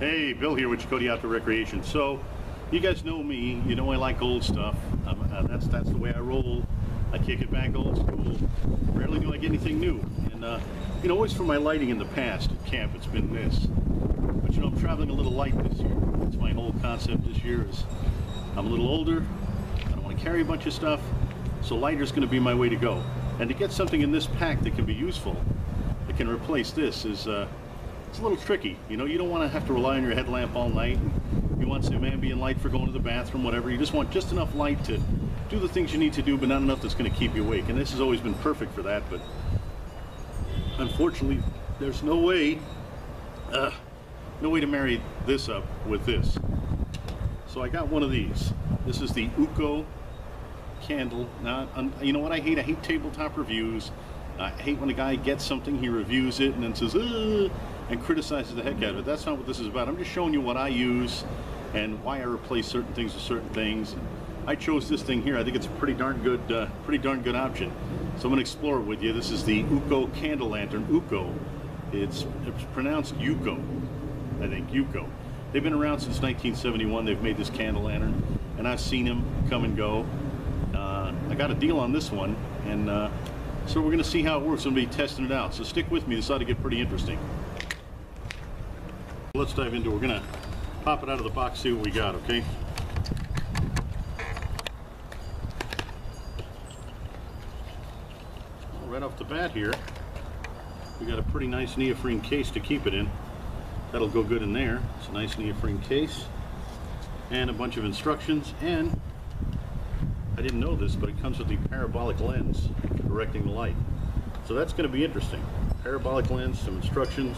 Hey, Bill here with Chacote Outdoor Recreation. So, you guys know me. You know I like old stuff. That's the way I roll. I kick it back old school. Rarely do I get anything new. And you know, always for my lighting in the past at camp, it's been this. But you know, I'm traveling a little light this year. That's my whole concept this year. Is I'm a little older. I don't want to carry a bunch of stuff. So lighter's going to be my way to go. And to get something in this pack that can be useful, that can replace this, is it's a little tricky. You know, you don't want to have to rely on your headlamp all night. You want some ambient light for going to the bathroom, whatever. You just want just enough light to do the things you need to do, but not enough that's going to keep you awake. And this has always been perfect for that, but unfortunately, there's no way to marry this up with this. So I got one of these. This is the UCO candle. Now, you know what I hate? I hate tabletop reviews. I hate when a guy gets something, he reviews it, and then says, and criticizes the heck out of it. That's not what this is about. I'm just showing you what I use and why I replace certain things with certain things. I chose this thing here. I think it's a pretty darn good option. So I'm going to explore it with you. This is the UCO candle lantern. UCO. It's pronounced UCO. I think UCO. They've been around since 1971. They've made this candle lantern, and I've seen them come and go. I got a deal on this one, and so we're going to see how it works. I'm going to be testing it out. So stick with me. This ought to get pretty interesting. Let's dive into it. We're going to pop it out of the box, see what we got, okay? Well, right off the bat here, we got a pretty nice neoprene case to keep it in. That'll go good in there. It's a nice neoprene case. And a bunch of instructions. And I didn't know this, but it comes with the parabolic lens directing the light. So that's going to be interesting. Parabolic lens, some instructions.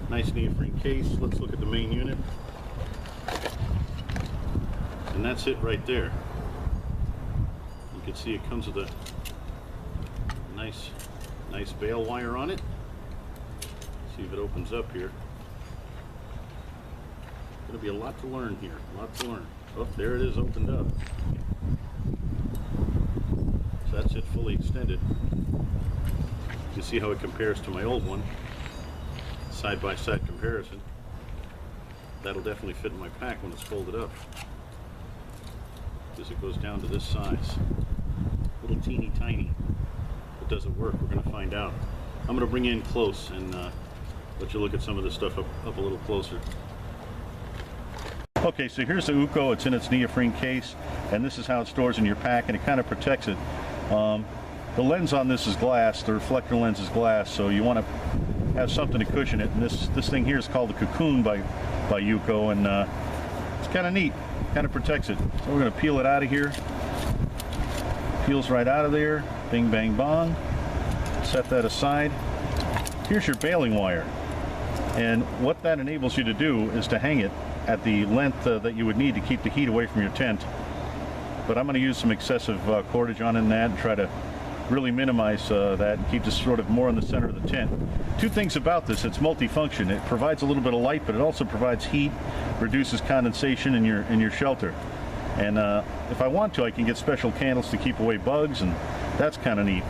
Nice neoprene case. Let's look at the main unit. And that's it right there. You can see it comes with a nice bail wire on it. See if it opens up here. Going to be a lot to learn here. A lot to learn. Oh, there it is, opened up. So that's it fully extended. You can see how it compares to my old one. Side-by-side comparison. That'll definitely fit in my pack when it's folded up, because it goes down to this size. Little teeny tiny. But does it work? We're going to find out. I'm going to bring you in close and let you look at some of this stuff up a little closer. Okay, so here's the UCO. It's in its neoprene case, and this is how it stores in your pack, and it kind of protects it. The lens on this is glass. The reflector lens is glass, so you want to have something to cushion it. And this thing here is called the Cocoon by UCO, and it's kind of neat. Kind of protects it. So we're going to peel it out of here. Peels right out of there. Bing, bang, bong. Set that aside. Here's your bailing wire, and what that enables you to do is to hang it at the length that you would need to keep the heat away from your tent. But I'm going to use some excessive cordage on in that and try to really minimize that and keep this sort of more in the center of the tent. Two things about this: it's multifunction. It provides a little bit of light, but it also provides heat, reduces condensation in your shelter. And if I want to, I can get special candles to keep away bugs, and that's kind of neat.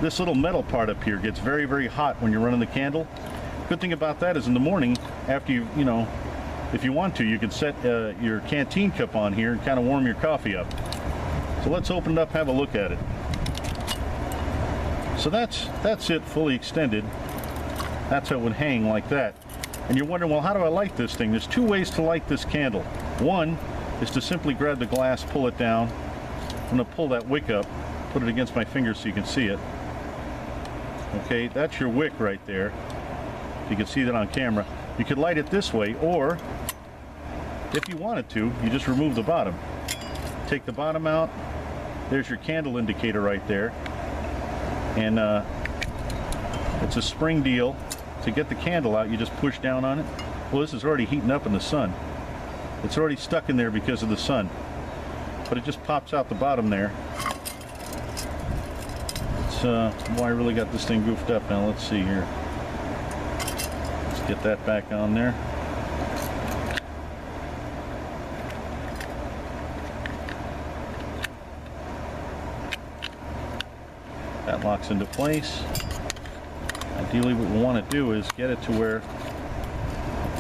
This little metal part up here gets very, very hot when you're running the candle. Good thing about that is in the morning, after you know, if you want to, you can set your canteen cup on here and kind of warm your coffee up. So let's open it up, have a look at it. So that's it fully extended. That's how it would hang like that. And you're wondering, well, how do I light this thing? There's two ways to light this candle. One is to simply grab the glass, pull it down. I'm going to pull that wick up, put it against my finger so you can see it. Okay, that's your wick right there. You can see that on camera. You could light it this way, or if you wanted to, you just remove the bottom. Take the bottom out. There's your candle indicator right there. And it's a spring deal. To get the candle out, you just push down on it. Well, this is already heating up in the sun. It's already stuck in there because of the sun. But it just pops out the bottom there. It's why I really got this thing goofed up. Now let's see here. Let's get that back on there. That locks into place. Ideally what we want to do is get it to where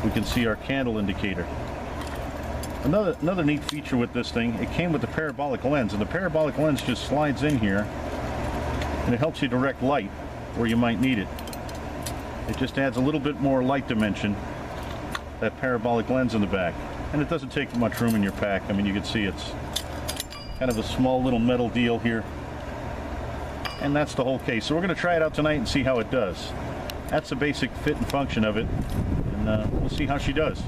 we can see our candle indicator. Another neat feature with this thing, it came with the parabolic lens, and the parabolic lens just slides in here and it helps you direct light where you might need it. It just adds a little bit more light dimension, that parabolic lens in the back, and it doesn't take much room in your pack. I mean, you can see it's kind of a small little metal deal here, and that's the whole case. So we're going to try it out tonight and see how it does. That's the basic fit and function of it, and we'll see how she does.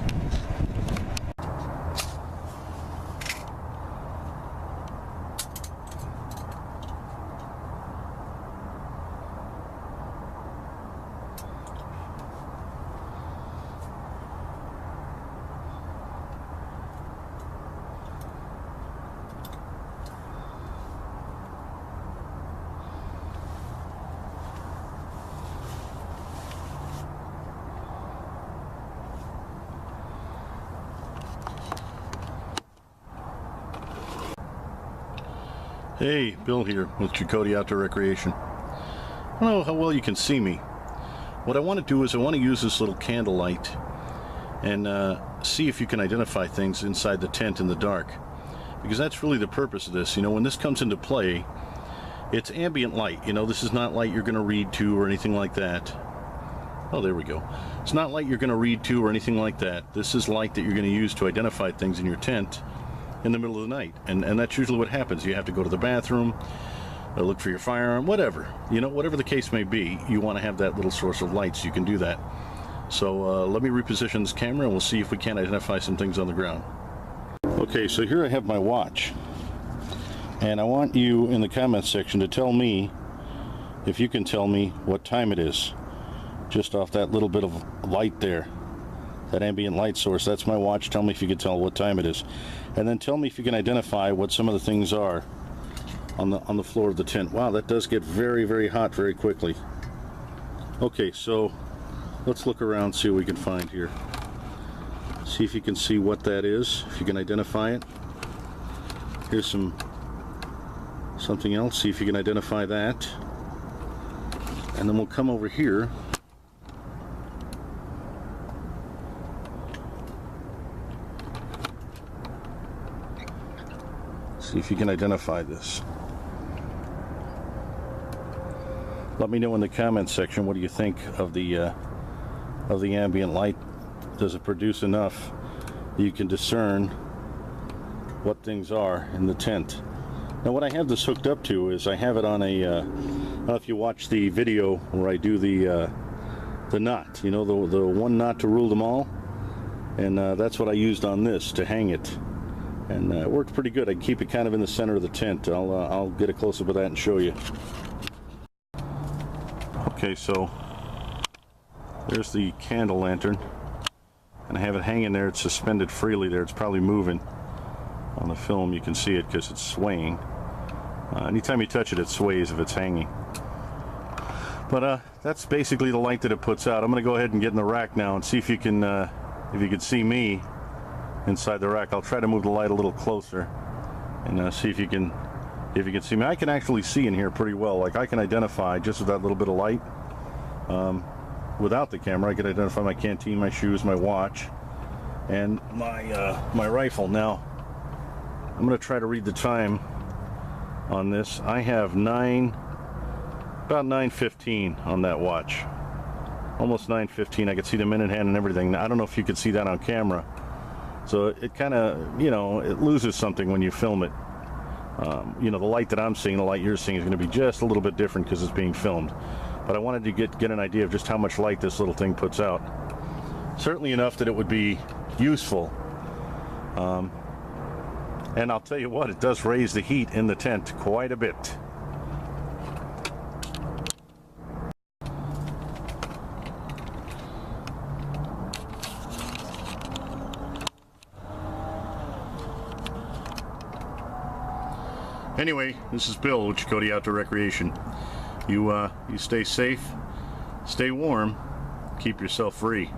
Hey, Bill here with Chacote Outdoor Recreation. I don't know how well you can see me. What I want to do is I want to use this little candle light and see if you can identify things inside the tent in the dark. Because that's really the purpose of this. You know, when this comes into play, it's ambient light. You know, this is not light you're going to read to or anything like that. Oh, there we go. It's not light you're going to read to or anything like that. This is light that you're going to use to identify things in your tent in the middle of the night, and that's usually what happens. You have to go to the bathroom, look for your firearm, whatever, you know, whatever the case may be, you want to have that little source of light so you can do that. So let me reposition this camera and we'll see if we can identify some things on the ground. Okay, so here I have my watch, and I want you in the comments section to tell me if you can tell me what time it is, just off that little bit of light there. That ambient light source, that's my watch. Tell me if you can tell what time it is. And then tell me if you can identify what some of the things are on the floor of the tent. Wow, that does get very, very hot very quickly. Okay, so let's look around, see what we can find here. See if you can see what that is, if you can identify it. Here's something else, see if you can identify that. And then we'll come over here. See if you can identify this. Let me know in the comments section, what do you think of the ambient light? Does it produce enough that you can discern what things are in the tent? Now, what I have this hooked up to is I have it on a, I don't know if you watch the video where I do the knot, you know, the one knot to rule them all, and that's what I used on this to hang it. And it worked pretty good. I can keep it kind of in the center of the tent. I'll get a close-up of that and show you. Okay, so there's the candle lantern, and I have it hanging there. It's suspended freely there. It's probably moving. On the film you can see it because it's swaying. Anytime you touch it, it sways if it's hanging. But that's basically the light that it puts out. I'm going to go ahead and get in the rack now and see if you can see me inside the rack. I'll try to move the light a little closer and see if you can see me. I can actually see in here pretty well. Like, I can identify just with that little bit of light. Without the camera, I can identify my canteen, my shoes, my watch, and my rifle. Now, I'm going to try to read the time on this. I have about 9:15 on that watch. Almost 9:15. I can see the minute hand and everything. Now, I don't know if you can see that on camera. So it kind of, you know, it loses something when you film it. You know, the light that I'm seeing, the light you're seeing is going to be just a little bit different because it's being filmed. But I wanted to get an idea of just how much light this little thing puts out. Certainly enough that it would be useful. And I'll tell you what, it does raise the heat in the tent quite a bit. Anyway, this is Bill with Chacote Outdoor Recreation. You stay safe, stay warm, keep yourself free.